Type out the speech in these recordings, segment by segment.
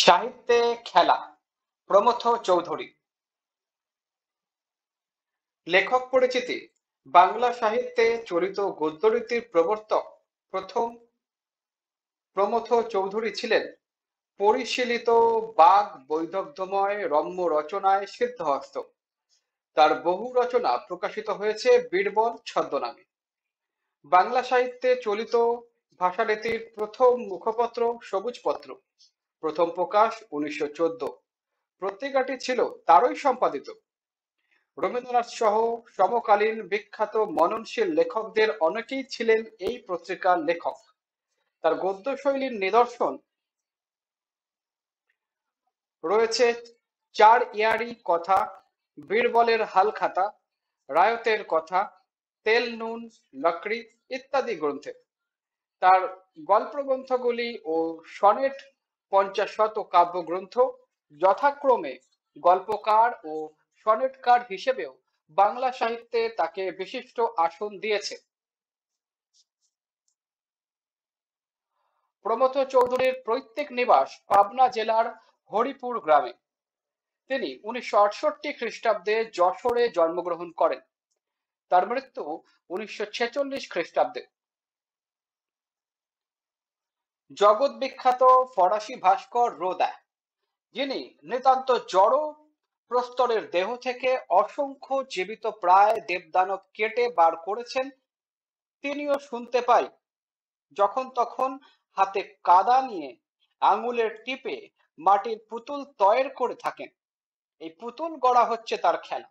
সাহিত্যে খেলা প্রমথ চৌধুরী। লেখক পরিচিতি: বাংলা সাহিত্যে চলিত গদ্যরীতির প্রবর্তক প্রথম প্রমথ চৌধুরী ছিলেন পরিশীলিত বাগ বৈদগ্ধ্যময় রম্য রচনায় সিদ্ধহস্ত। তার বহু রচনা প্রকাশিত হয়েছে বীরবল ছদ্মনামে। বাংলা সাহিত্যে চলিত ভাষারীতির প্রথম মুখপত্র সবুজপত্র, প্রথম প্রকাশ 1914। পত্রিকাটি ছিল তারই সম্পাদিত। রবীন্দ্রনাথ সহ সমকালীন বিখ্যাত মননশীল লেখকদের অনেকেই ছিলেন এই পত্রিকার লেখক। তার গদ্য শৈলীর নিদর্শন রয়েছে চার ইয়ারি কথা, বীরবলের হালখাতা, রায়তের কথা, তেল নুন লকড়ি ইত্যাদি গ্রন্থে। তার গল্পগ্রন্থগুলি ও সনেট পঞ্চাশত কাব্যগ্রন্থ যথাক্রমে গল্পকার ও সনেটকার হিসেবেও বাংলা সাহিত্যে তাকে বিশিষ্ট আসন দিয়েছে। প্রমথ চৌধুরীর পৈতৃক নিবাস পাবনা জেলার হরিপুর গ্রামে। তিনি 1968 খ্রিস্টাব্দে যশোরে জন্মগ্রহণ করেন। তার মৃত্যু 1946 খ্রিস্টাব্দে। জগৎ বিখ্যাত ফরাসি ভাস্কর রোদা, যিনি নিতান্ত জড় প্রস্তরের দেহ থেকে অসংখ্য জীবিত প্রায় দেবদানব কেটে বার করেছেন, তিনিও শুনতে পাই যখন তখন হাতে কাদা নিয়ে আঙুলের টিপে মাটির পুতুল তৈরি করে থাকেন। এই পুতুল গড়া হচ্ছে তার খেলা।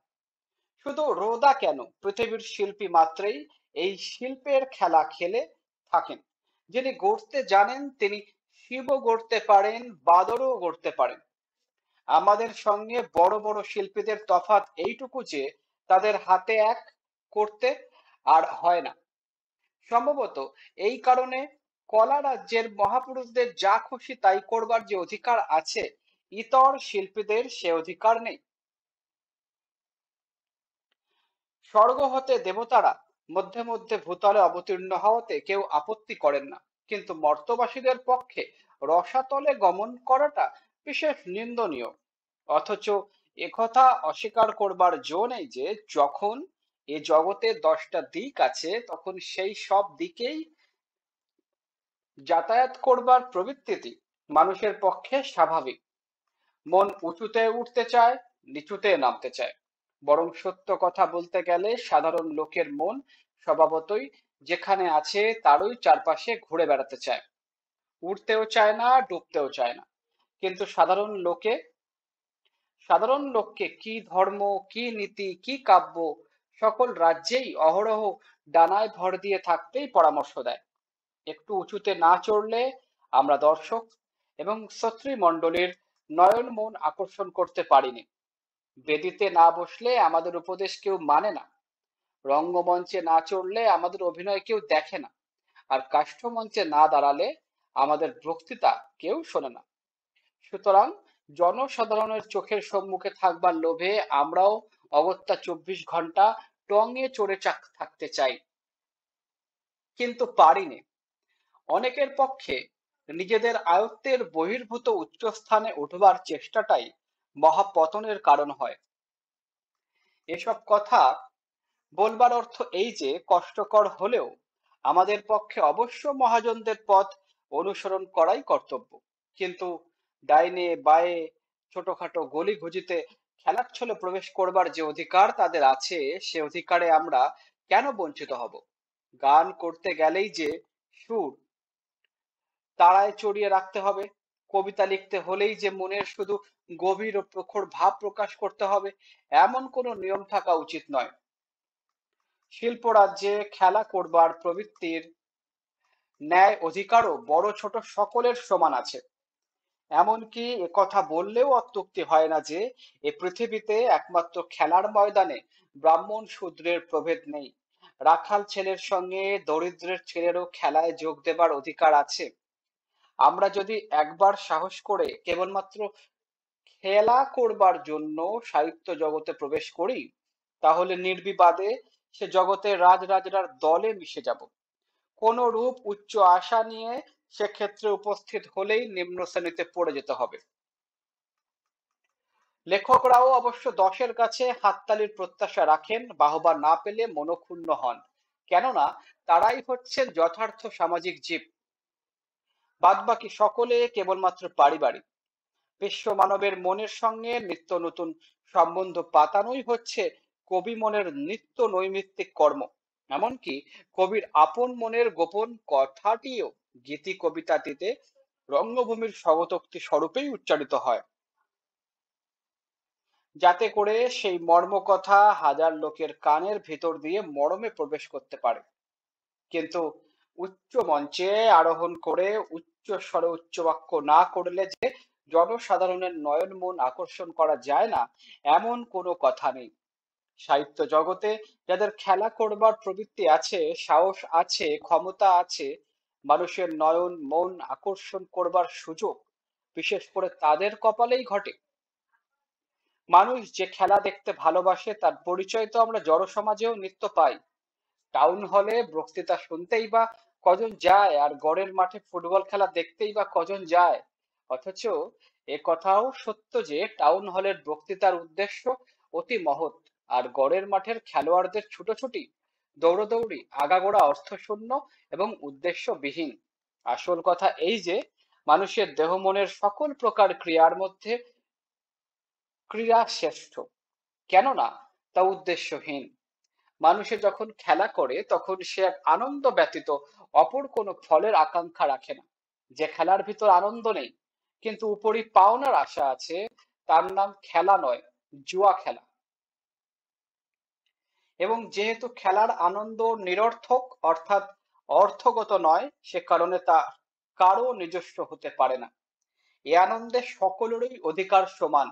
শুধু রোদা কেন, পৃথিবীর শিল্পী মাত্রেই এই শিল্পের খেলা খেলে থাকেন। যিনি গড়তে জানেন তিনি শিবও গড়তে পারেন, বাদরও গড়তে পারেন। আমাদের সঙ্গে বড় বড় শিল্পীদের তফাৎ এইটুকু যে তাদের হাতে এক করতে আর হয় না। সম্ভবত এই কারণে কলা রাজ্যের মহাপুরুষদের যা খুশি তাই করবার যে অধিকার আছে, ইতর শিল্পীদের সে অধিকার নেই। স্বর্গ হতে দেবতারা মধ্যে মধ্যে ভূতলে অবতীর্ণ হওয়াতে কেউ আপত্তি করেন না, কিন্তু মর্তবাসীদের পক্ষে রসাতলে গমন করাটা বিশেষ নিন্দনীয়। অথচ একথা অস্বীকার করবার জো নেই যে যখন এ জগতে 10টা দিক আছে, তখন সেই সব দিকেই যাতায়াত করবার প্রবৃত্তিটি মানুষের পক্ষে স্বাভাবিক। মন উঁচুতে উঠতে চায়, নিচুতে নামতে চায়। বরং সত্য কথা বলতে গেলে সাধারণ লোকের মন স্বভাবতই যেখানে আছে তারই চারপাশে ঘুরে বেড়াতে চায়। উঠতেও চায় না, ডুবতেও চায় না। কিন্তু সাধারণ লোককে কি ধর্ম, কি নীতি, কি কাব্য সকল রাজ্যেই অহরহ ডানায় ভর দিয়ে থাকতেই পরামর্শ দেয়। একটু উঁচুতে না চড়লে আমরা দর্শক এবং শ্রোতৃমণ্ডলীর নয়ন মন আকর্ষণ করতে পারিনি। বেদিতে না বসলে আমাদের উপদেশ কেউ মানে না, রঙ্গমঞ্চে না চড়লে আমাদের অভিনয় কেউ দেখে না, আর কাষ্ঠমঞ্চে না দাঁড়ালে আমাদের বক্তৃতা কেউ শোনে না। সুতরাং জনসাধারণের চোখের সম্মুখে থাকবার লোভে আমরাও অগত্যা 24 ঘন্টা টঙে চড়ে থাকতে চাই, কিন্তু পারিনে। অনেকের পক্ষে নিজেদের আয়ত্তের বহির্ভূত উচ্চস্থানে উঠবার চেষ্টাটাই মহাপতনের কারণ হয়। এসব কথা বলবার অর্থ এই যে কষ্টকর হলেও আমাদের পক্ষে অবশ্য মহাজনদের পথ অনুসরণ করাই কর্তব্য। কিন্তু ডাইনে বায়ে ছোটখাটো গলি ঘুজিতে খেলাচ্ছলে প্রবেশ করবার যে অধিকার তাদের আছে, সে অধিকারে আমরা কেন বঞ্চিত হব? গান করতে গেলেই যে সুর তাড়ায় চড়িয়ে রাখতে হবে, কবিতা লিখতে হলেই যে মনের শুধু গভীর ও প্রখর ভাব প্রকাশ করতে হবে, এমন কোনো নিয়ম থাকা উচিত নয়। শিল্পরাজ্যে খেলা করবার প্রবৃত্তির ন্যায় অধিকারও বড় ছোট সকলের সমান আছে। এমনকি একথা বললেও অত্যুক্তি হয় না যে এ পৃথিবীতে একমাত্র খেলার ময়দানে ব্রাহ্মণ শূদ্রের প্রভেদ নেই। রাখাল ছেলের সঙ্গে দরিদ্রের ছেলেরও খেলায় যোগ দেবার অধিকার আছে। আমরা যদি একবার সাহস করে কেবলমাত্র খেলা করবার জন্য সাহিত্য জগতে প্রবেশ করি, তাহলে নির্বিবাদে সে জগতের রাজরাজরার দলে মিশে যাব। কোন রূপ উচ্চ আশা নিয়ে সেক্ষেত্রে উপস্থিত হলেই নিম্ন শ্রেণীতে পড়ে যেতে হবে। লেখকরাও অবশ্য দশের কাছে হাততালির প্রত্যাশা রাখেন, বাহবা না পেলে মনক্ষুণ্ণ হন, কেননা তারাই হচ্ছেন যথার্থ সামাজিক জীব। বাদবাকি সকলে কেবলমাত্র পারিবারিক। বিশ্ব মানবের মনের সঙ্গে নিত্য নতুন সম্বন্ধ পাতানোই হচ্ছে কবি মনের নিত্য নৈমিত্তিক কর্ম। এমনকি কবির আপন মনের গোপন কথাটিও গীতি কবিতাটিতে রঙ্গভূমির স্বগতোক্তি স্বরূপেই উচ্চারিত হয়, যাতে করে সেই মর্মকথা হাজার লোকের কানের ভিতর দিয়ে মরমে প্রবেশ করতে পারে। কিন্তু উচ্চ মঞ্চে আরোহণ করে উচ্চ স্বরে উচ্চ বাক্য না করলে যে জনসাধারণের নয়ন মন আকর্ষণ করা যায় না, এমন কোনো কথা নেই। সাহিত্য জগতে যাদের খেলা করবার প্রবৃত্তি আছে, সাহস আছে, ক্ষমতা আছে, মানুষের নয়ন মন আকর্ষণ করবার সুযোগ বিশেষ করে তাদের কপালেই ঘটে। মানুষ যে খেলা দেখতে ভালোবাসে তার পরিচয় তো আমরা জড়সমাজেও নিত্য পাই। টাউন হলে বক্তৃতা শুনতেই বা কজন যায়, আর গড়ের মাঠে ফুটবল খেলা দেখতেই বা কজন যায়। অথচ এ কথাও সত্য যে টাউন হলের বক্তৃতার উদ্দেশ্য অতি মহৎ, আর গড়ের মাঠের খেলোয়াড়দের ছুটোছুটি, দৌড়দৌড়ি আগাগোড়া অর্থশূন্য এবং উদ্দেশ্যবিহীন। আসল কথা এই যে মানুষের দেহ মনের সকল প্রকার ক্রিয়ার মধ্যে ক্রিয়া শ্রেষ্ঠ, কেননা তা উদ্দেশ্যহীন। মানুষে যখন খেলা করে তখন সে এক আনন্দ ব্যতীত অপর কোনো ফলের আকাঙ্ক্ষা রাখে না। যে খেলার ভিতর আনন্দ নেই কিন্তু উপরি পাওনার আশা আছে, তার নাম খেলা নয়, জুয়া খেলা। এবং যেহেতু খেলার আনন্দ নিরর্থক অর্থাৎ অর্থগত নয়, সে কারণে তা কারো নিজস্ব হতে পারে না। এ আনন্দে সকলেরই অধিকার সমান।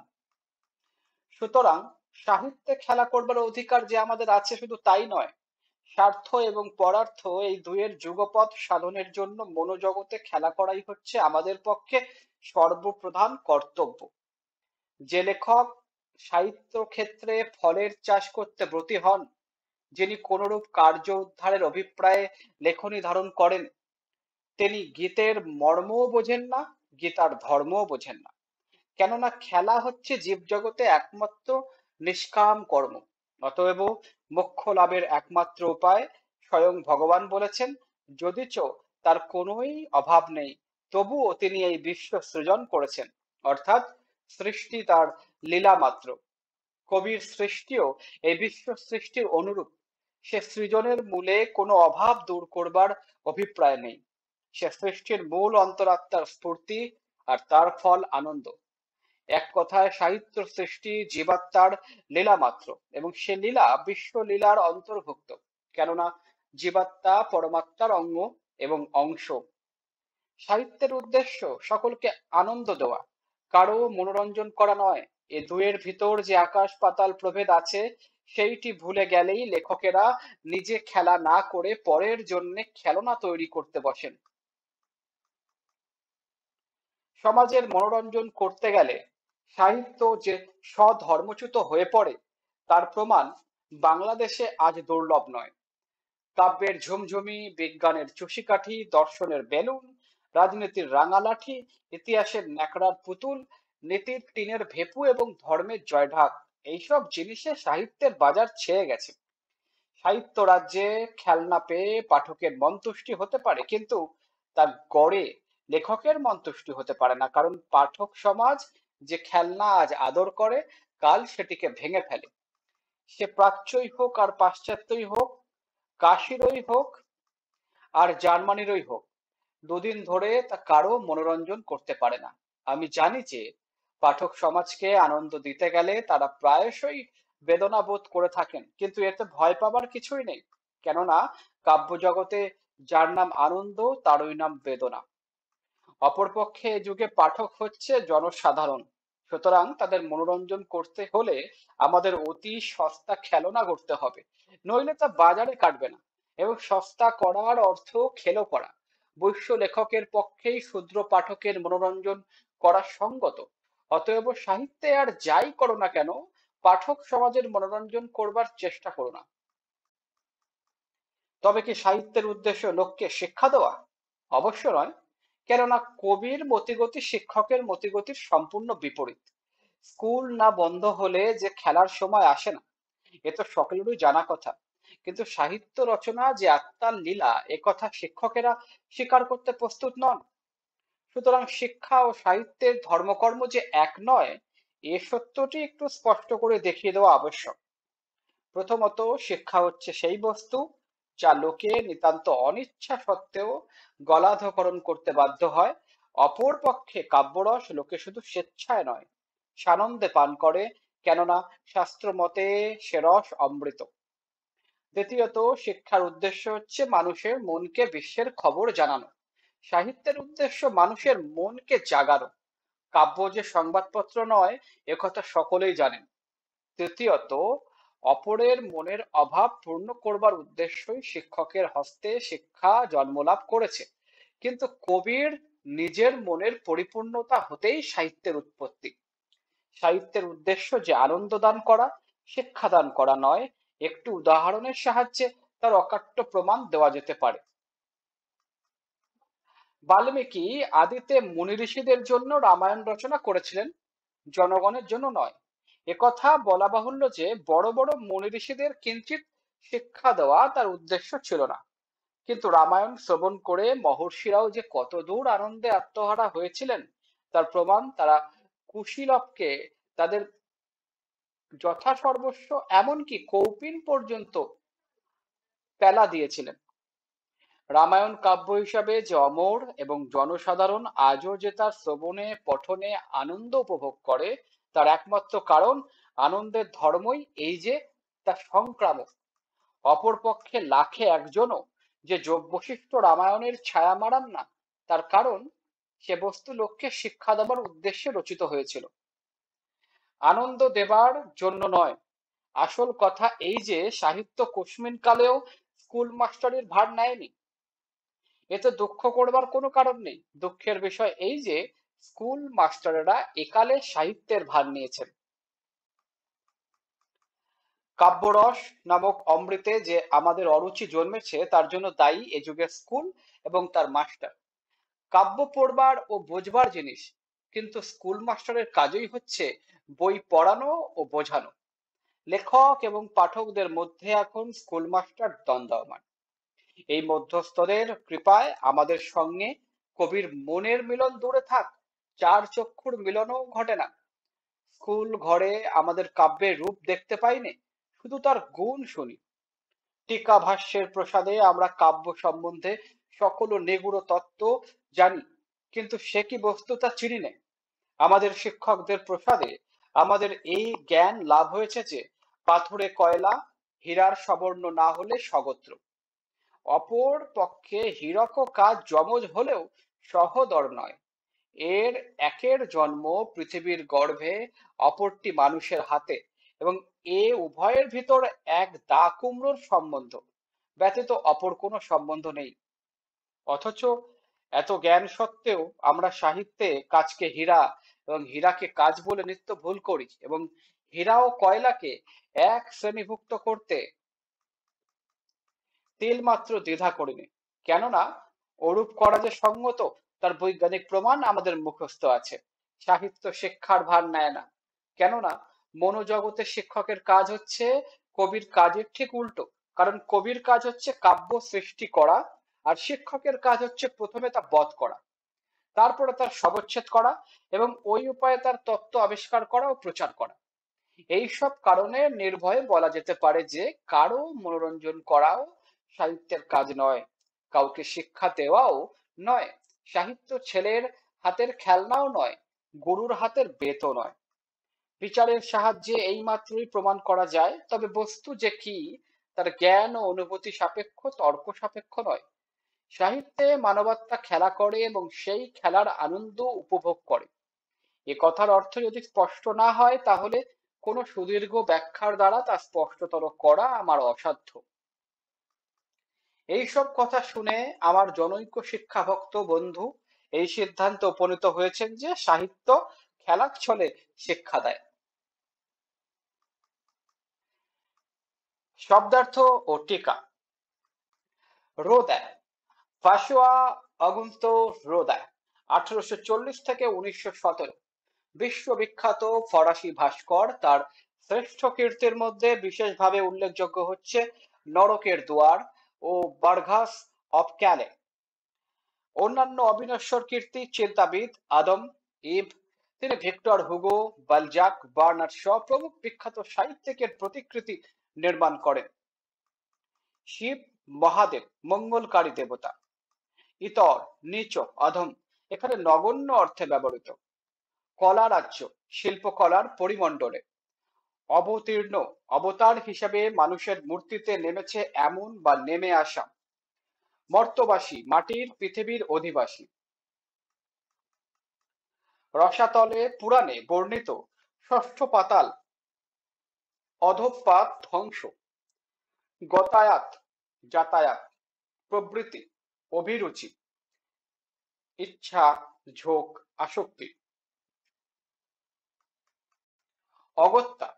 সুতরাং সাহিত্যে খেলা করবার অধিকার যে আমাদের আছে শুধু তাই নয়, স্বার্থ এবং পরার্থ এই দুয়ের যুগপৎ সাধনের জন্য মনোজগতে খেলা করাই হচ্ছে আমাদের পক্ষে সর্বপ্রধান কর্তব্য। যে লেখক সাহিত্য ক্ষেত্রে ফলের চাষ করতে ব্রতী হন, যিনি কোনরূপ কার্য উদ্ধারের অভিপ্রায়ে লেখনী ধারণ করেন, তিনি গীতের মর্মও বোঝেন না, গীতার ধর্মও বোঝেন না। কেননা খেলা হচ্ছে জীবজগতে একমাত্র নিষ্কাম কর্ম। অতএব মোক্ষ লাভের একমাত্র উপায় স্বয়ং ভগবান বলেছেন, যদিচ তার কোনোই অভাব নেই, তবুও তিনি এই বিশ্ব সৃজন করেছেন, অর্থাৎ সৃষ্টি তার লীলা মাত্র। কবির সৃষ্টিও এই বিশ্ব সৃষ্টির অনুরূপ। সে সৃজনের মূলে কোনো অভাব দূর করবার অভিপ্রায় নেই। সে সৃষ্টির মূল অন্তরাত্মার স্ফূর্তি, আর তার ফল আনন্দ। এক কথায় সাহিত্য সৃষ্টি জীবাত্মার লীলা মাত্র, এবং সে লীলা বিশ্ব লীলার অন্তর্ভুক্ত, কেননা জীবাত্মা পরমাত্মার অঙ্গ এবং অংশ। সাহিত্যের উদ্দেশ্য সকলকে আনন্দ দেওয়া, কারো মনোরঞ্জন করা নয়। এ দুয়ের ভিতর যে আকাশ পাতাল প্রভেদ আছে, সেইটি ভুলে গেলেই লেখকেরা নিজে খেলা না করে পরের জন্য খেলনা তৈরি করতে বসেন। সমাজের মনোরঞ্জন করতে গেলে সাহিত্য যে স্বধর্মচ্যুত হয়ে পড়ে, তার প্রমাণ বাংলাদেশে আজ দুর্লভ নয়। কাব্যের ঝুমঝুমি, বিজ্ঞানের চুষিকাঠি, দর্শনের বেলুন, রাজনীতির রাঙালাঠি, ইতিহাসের ন্যাকড়ার পুতুল, নীতির টিনের ভেপু এবং ধর্মের জয়ঢাক, এইসব জিনিসে সাহিত্যের বাজার ছেয়ে গেছে। সাহিত্য রাজ্যে খেলনা পেয়ে পাঠকের মন্তুষ্টি হতে পারে, কিন্তু তার গড়ে লেখকের মন্তুষ্টি হতে পারে না, কারণ পাঠক সমাজ যে খেলনা আজ আদর করে, কাল সেটিকে ভেঙে ফেলে। সে প্রাচ্যই হোক আর পাশ্চাত্যই হোক, কাশিরই হোক আর জার্মানিরই হোক, দুদিন ধরে তা কারো মনোরঞ্জন করতে পারে না। আমি জানি যে পাঠক সমাজকে আনন্দ দিতে গেলে তারা প্রায়শই বেদনা বোধ করে থাকেন, কিন্তু এতে ভয় পাবার কিছুই নেই, কেননা কাব্য জগতে যার নাম আনন্দ তারই নাম বেদনা। অপরপক্ষে এ যুগে পাঠক হচ্ছে জনসাধারণ। সুতরাং তাদের মনোরঞ্জন করতে হলে আমাদের অতি সস্তা খেলনা করতে হবে, নইলে তা বাজারে কাটবে না। এবং সস্তা করার অর্থ খেলো করা। বৈশ্য লেখকের পক্ষেই ক্ষুদ্র পাঠকের মনোরঞ্জন করা সঙ্গত। অতএব সাহিত্যে আর যাই করো না কেন, পাঠক সমাজের মনোরঞ্জন করবার চেষ্টা করো না। তবে কি সাহিত্যের উদ্দেশ্য লোককে শিক্ষা দেওয়া? অবশ্য নয়, কেননা কবির মতিগতি শিক্ষকের মতিগতির সম্পূর্ণ বিপরীত। স্কুল না বন্ধ হলে যে খেলার সময় আসে না, এ তো সকলেরই জানা কথা। কিন্তু সাহিত্য রচনা যে আত্মার লীলা, এ কথা শিক্ষকেরা স্বীকার করতে প্রস্তুত নন। সুতরাং শিক্ষা ও সাহিত্যের ধর্মকর্ম যে এক নয়, এ সত্যটি একটু স্পষ্ট করে দেখিয়ে দেওয়া আবশ্যক। প্রথমত, শিক্ষা হচ্ছে সেই বস্তু যা লোকে নিতান্ত অনিচ্ছা সত্ত্বেও গলাধঃকরণ করতে বাধ্য হয়। অপর পক্ষে কাব্যরস লোকে শুধু স্বেচ্ছায় নয়, সানন্দে পান করে, কেননা শাস্ত্র মতে সে রস অমৃত। দ্বিতীয়ত, শিক্ষার উদ্দেশ্য হচ্ছে মানুষের মনকে বিশ্বের খবর জানানো। সাহিত্যের উদ্দেশ্য মানুষের মনকে জাগানো। কাব্য যে সংবাদপত্র নয়, একথা সকলেই জানেন। তৃতীয়ত, অপরের মনের অভাব পূর্ণ করবার উদ্দেশ্যই শিক্ষকের হস্তে শিক্ষা জন্মলাভ করেছে। কিন্তু কবির নিজের মনের পরিপূর্ণতা হতেই সাহিত্যের উৎপত্তি। সাহিত্যের উদ্দেশ্য যে আনন্দ দান করা, শিক্ষা দান করা নয়। একটু উদাহরণের সাহায্যে তার অকাট্য প্রমাণ দেওয়া যেতে পারে। বাল্মীকি আদিতে মুনি ঋষিদের জন্য রামায়ণ রচনা করেছিলেন, জনগণের জন্য নয়। একথা বলা বাহুল্য যে বড় বড় মুনি ঋষিদের কিঞ্চিত শিক্ষা দেওয়া তার উদ্দেশ্য ছিল না। কিন্তু রামায়ণ শ্রবণ করে মহর্ষিরাও যে কতদূর আনন্দে আত্মহারা হয়েছিলেন, তার প্রমাণ তারা কুশীলবকে তাদের যথাসর্বস্ব, এমনকি কৌপিন পর্যন্ত পেলা দিয়েছিলেন। রামায়ণ কাব্য হিসাবে যে অমর এবং জনসাধারণ আজও যে তার শ্রবণে পঠনে আনন্দ উপভোগ করে, তার একমাত্র কারণ আনন্দের ধর্মই এই যে তা সংক্রামক। অপরপক্ষে লাখে একজনও যে যোগ বশিষ্ঠ রামায়ণের ছায়া মাড়ান না, তার কারণ সে বস্তু লোককে শিক্ষা দেবার উদ্দেশ্যে রচিত হয়েছিল, আনন্দ দেবার জন্য নয়। আসল কথা এই যে সাহিত্য কোশমিন কালেও স্কুল মাস্টারের ভার নেয়নি। এতে দুঃখ করবার কোনো কারণ নেই। দুঃখের বিষয় এই যে স্কুল মাস্টারেরা একালে সাহিত্যের ভার নিয়েছেন। কাব্যরস নামক অমৃতে যে আমাদের অরুচি জন্মেছে, তার জন্য দায়ী এ যুগের স্কুল এবং তার মাস্টার। কাব্য পড়বার ও বোঝবার জিনিস, কিন্তু স্কুল মাস্টারের কাজই হচ্ছে বই পড়ানো ও বোঝানো। লেখক এবং পাঠকদের মধ্যে এখন স্কুল মাস্টার দণ্ডায়মান। এই মধ্যস্থদের কৃপায় আমাদের সঙ্গে কবির মনের মিলন দূরে থাক, চার চক্ষুর মিলনও ঘটে না। স্কুল ঘরে আমাদের কাব্যের রূপ দেখতে পাইনে, শুধু তার গুণ শুনি। টিকা ভাষ্যের প্রসাদে আমরা কাব্য সম্বন্ধে সকল নিগূঢ় তত্ত্ব জানি, কিন্তু সে কি বস্তু তা চিনি না। আমাদের শিক্ষকদের প্রসাদে আমাদের এই জ্ঞান লাভ হয়েছে যে পাথরে কয়লা, হীরার সবর্ণ না হলে স্বগোত্র। অপর পক্ষে হীরক কাজ যমজ হলেও সহোদর নয়। এর একের জন্ম পৃথিবীর গর্ভে, অপরটি মানুষের হাতে, এবং এ উভয়ের ভিতর এক দা কুমড়োর সম্বন্ধ ব্যতীত অপর কোনো সম্বন্ধ নেই। অথচ এত জ্ঞান সত্ত্বেও আমরা সাহিত্যে কাজকে হীরা এবং হীরাকে কাজ বলে নিত্য ভুল করি, এবং হীরা ও কয়লাকে এক শ্রেণীভুক্ত করতে তিলমাত্র দ্বিধা করিনি। কেননা ওরূপ করা যে সঙ্গত, তার বৈজ্ঞানিক প্রমাণ আমাদের মুখস্থ আছে। সাহিত্য শিক্ষার ভার নেয় না, কেননা মনোজগতের শিক্ষকের কাজ হচ্ছে কবির কাজের ঠিক উল্টো। কারণ কবির কাজ হচ্ছে কাব্য সৃষ্টি করা, আর শিক্ষকের কাজ হচ্ছে প্রথমে তা বধ করা, তারপরে তার সবচ্ছেদ করা, এবং ওই উপায়ে তার তত্ত্ব আবিষ্কার করা ও প্রচার করা। এই সব কারণে নির্ভয়ে বলা যেতে পারে যে কারো মনোরঞ্জন করাও সাহিত্যের কাজ নয়, কাউকে শিক্ষা দেওয়াও নয়। সাহিত্য ছেলের হাতের খেলনাও নয়, গরুর হাতের বেতও নয়। বিচারের সাহায্যে এই মাত্রই প্রমাণ করা যায়, তবে বস্তু যে কি তার জ্ঞান ও অনুভূতি সাপেক্ষ, তর্ক সাপেক্ষ নয়। সাহিত্যে মানবাত্মা খেলা করে এবং সেই খেলার আনন্দ উপভোগ করে। এ কথার অর্থ যদি স্পষ্ট না হয়, তাহলে কোনো সুদীর্ঘ ব্যাখ্যার দ্বারা তা স্পষ্টতর করা আমার অসাধ্য। এইসব কথা শুনে আমার জনৈক শিক্ষাভক্ত বন্ধু এই সিদ্ধান্তে উপনীত হয়েছেন যে সাহিত্য খেলার ছলে শিক্ষা দেয়। শব্দার্থ ও টিকা। রোদা, ফাসোয়া অগুন্ত রোদা, 1840 থেকে 1917। বিশ্ববিখ্যাত ফরাসি ভাস্কর তার শ্রেষ্ঠ কীর্তির মধ্যে বিশেষভাবে উল্লেখযোগ্য হচ্ছে নরকের দুয়ার ও বার্গাস অফ ক্যালে। অন্যান্য অবিনশ্বর কীর্তি চিন্তাবিদ আদম, ইভ, তিনি Victor Hugo, Balzac, Bernard Shaw প্রমুখ বিখ্যাত সাহিত্যিকের প্রতিকৃতি নির্মাণ করেন। শিব মহাদেব মঙ্গলকারী দেবতা। ইতর নীচ অধম এখানে নগণ্য অর্থে ব্যবহৃত। কলা রাজ্য শিল্পকলার পরিমণ্ডলে। অবতীর্ণ অবতার হিসেবে মানুষের মূর্তিতে নেমেছে এমন বা নেমে আসা। মর্তবাসী মাটির পৃথিবীর অধিবাসী। রসাতলে পুরাণে বর্ণিত ষষ্ঠ পাতাল অধঃপাত ধ্বংস। গতায়াত যাতায়াত। প্রবৃত্তি অভিরুচি। ইচ্ছা ঝোঁক আসক্তি। অগত্যা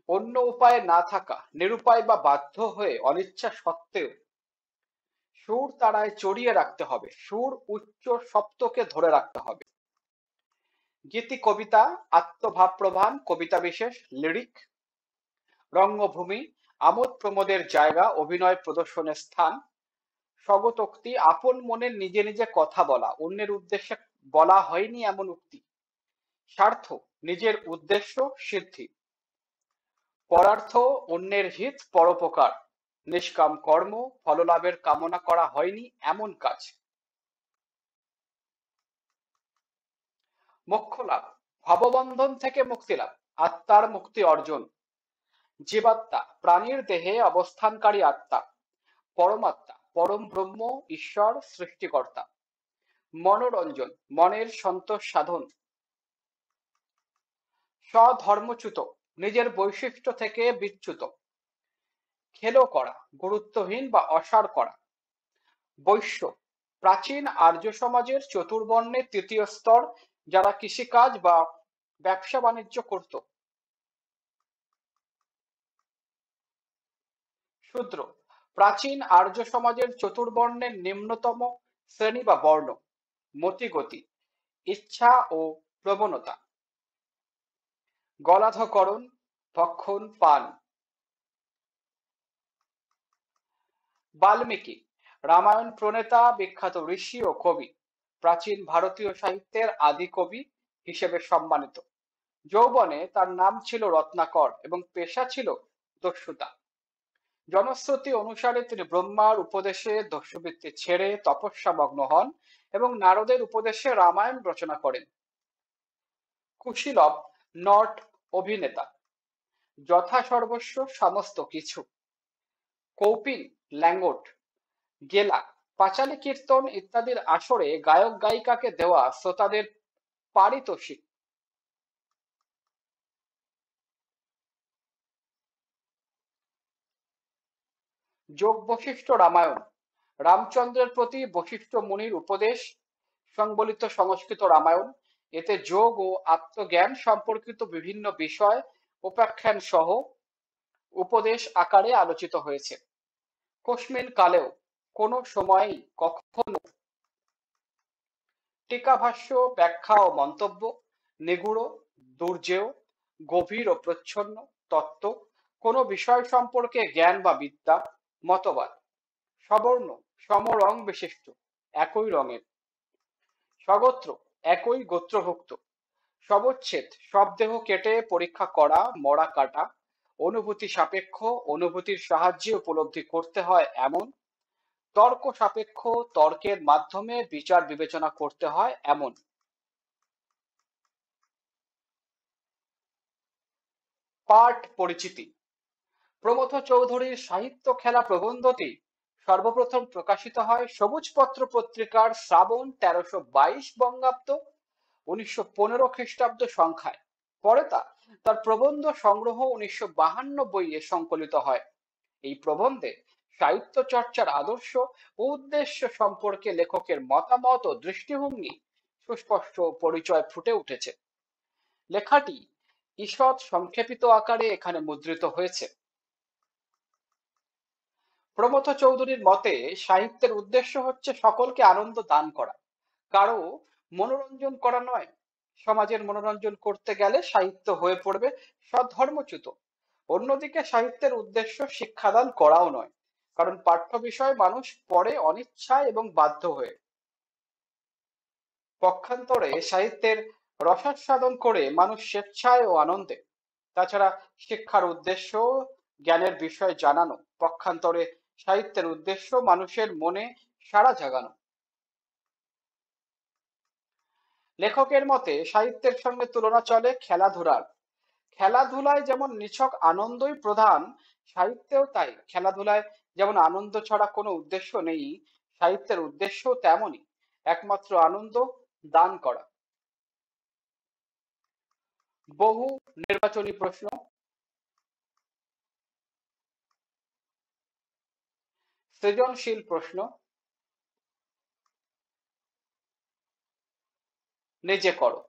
অন্য উপায়ে না থাকা, নিরুপায় বা বাধ্য হয়ে অনিচ্ছা সত্ত্বেও সুর তারায় চড়িয়ে রাখতে হবে, সুর উচ্চ সপ্তকে ধরে রাখতে হবে। গীতি কবিতা আত্মভাবপ্রধান কবিতা বিশেষ লিরিক। রঙ্গভূমি আমোদ প্রমোদের জায়গা, অভিনয় প্রদর্শনের স্থান। স্বগতোক্তি আপন মনে নিজে নিজে কথা বলা, অন্যের উদ্দেশ্যে বলা হয়নি এমন উক্তি। স্বার্থ নিজের উদ্দেশ্য সিদ্ধি। পরার্থ অন্যের হিত পরোপকার। নিষ্কাম কর্ম ফললাভের কামনা করা হয়নি এমন কাজ। মোক্ষ লাভ ভববন্ধন থেকে মুক্তি লাভ, আত্মার মুক্তি অর্জন। জীবাত্মা প্রাণীর দেহে অবস্থানকারী আত্মা। পরমাত্মা পরম ব্রহ্ম ঈশ্বর সৃষ্টিকর্তা। মনোরঞ্জন মনের সন্তোষ সাধন। স্বধর্মচ্যুত নিজের বৈশিষ্ট্য থেকে বিচ্যুত। খেলো করা গুরুত্বহীন বা অসার করা। বৈশ্য প্রাচীন আর্য সমাজের চতুর্বর্ণের তৃতীয় স্তর, যারা কৃষিকাজ বা ব্যবসা বাণিজ্য করত। শূদ্র প্রাচীন আর্য সমাজের চতুর্বর্ণের নিম্নতম শ্রেণী বা বর্ণ। মতিগতি ইচ্ছা ও প্রবণতা। গলাধকরণ ভক্ষণ পান। বাল্মীকি রামায়ণ প্রণেতা, বিখ্যাত ঋষি ও কবি, প্রাচীন ভারতীয় সাহিত্যের আদি কবি হিসেবে সম্মানিত। যৌবনে তার নাম ছিল রত্নাকর এবং পেশা ছিল দস্যুতা। জনশ্রুতি অনুসারে তিনি ব্রহ্মার উপদেশে দস্যুবৃত্তি ছেড়ে তপস্যামগ্ন হন এবং নারদের উপদেশে রামায়ণ রচনা করেন। কুশীলব নট অভিনেতা, যথাসর্বস্ব সমস্ত কিছু। কৌপিন ল্যাঙ্গট, গেলা, পাঁচালী কীর্তন ইত্যাদির আসরে গায়ক গায়িকাকে দেওয়া শ্রোতাদের পারিতোষিক। যোগ বশিষ্ঠ রামায়ণ রামচন্দ্রের প্রতি বশিষ্ঠ মুনির উপদেশ সংবলিত সংস্কৃত রামায়ণ। এতে যোগ ও আত্মজ্ঞান সম্পর্কিত বিভিন্ন বিষয় উপাখ্যান সহ উপদেশ আকারে আলোচিত হয়েছে। কস্মিন কালেও কোনো সময়ই কখনো। টিকাভাষ্য ব্যাখ্যা ও মন্তব্য। নিগূঢ় দুর্জেয় গভীর ও প্রচ্ছন্ন তত্ত্ব, কোনো বিষয় সম্পর্কে জ্ঞান বা বিদ্যা। মতবাদ সবর্ণ সমরং বিশিষ্ট একই রঙের। স্বগোত্র একই গোত্রভুক্ত। সবচ্ছেদ সব দেহ কেটে পরীক্ষা করা মরা কাটা। অনুভূতি সাপেক্ষ অনুভূতির সাহায্যে উপলব্ধি করতে হয় এমন। তর্ক সাপেক্ষ তর্কের মাধ্যমে বিচার বিবেচনা করতে হয় এমন। পাঠ পরিচিতি। প্রমথ চৌধুরীর সাহিত্য খেলা প্রবন্ধটি সর্বপ্রথম প্রকাশিত হয় সবুজপত্র পত্রিকার শ্রাবণ 1322 বঙ্গাব্দ 1915 খ্রিস্টাব্দ সংখ্যায়। পরে তার প্রবন্ধ সংগ্রহ 1952 বইয়ে সংকলিত হয়। এই প্রবন্ধে সাহিত্য চর্চার আদর্শ ও উদ্দেশ্য সম্পর্কে লেখকের মতামত ও দৃষ্টিভঙ্গি সুস্পষ্ট পরিচয় ফুটে উঠেছে। লেখাটি ঈষৎ সংক্ষেপিত আকারে এখানে মুদ্রিত হয়েছে। প্রমথ চৌধুরীর মতে সাহিত্যের উদ্দেশ্য হচ্ছে সকলকে আনন্দ দান করা, কারো মনোরঞ্জন করা নয়। সমাজের মনোরঞ্জন করতে গেলে সাহিত্য হয়ে পড়বে সধর্মচ্যুত। অন্যদিকে সাহিত্যের উদ্দেশ্য শিক্ষাদান করাও নয়, কারণ পাঠ্য বিষয় মানুষ পড়ে অনিচ্ছায় এবং বাধ্য হয়ে। পক্ষান্তরে সাহিত্যের রসাস্বাদন করে মানুষ স্বেচ্ছায় ও আনন্দে। তাছাড়া শিক্ষার উদ্দেশ্য জ্ঞানের বিষয় জানানো, পক্ষান্তরে সাহিত্যের উদ্দেশ্য মানুষের মনে সাড়া জাগানো। লেখকের মতে সাহিত্যের সঙ্গে তুলনা চলে খেলাধুলার। খেলাধুলায় যেমন নিছক আনন্দই প্রধান, সাহিত্যেও তাই। খেলাধুলায় যেমন আনন্দ ছাড়া কোনো উদ্দেশ্য নেই, সাহিত্যের উদ্দেশ্য তেমনই, একমাত্র আনন্দ দান করা। বহু নির্বাচনী প্রশ্ন। সৃজনশীল প্রশ্ন। নিজে করো।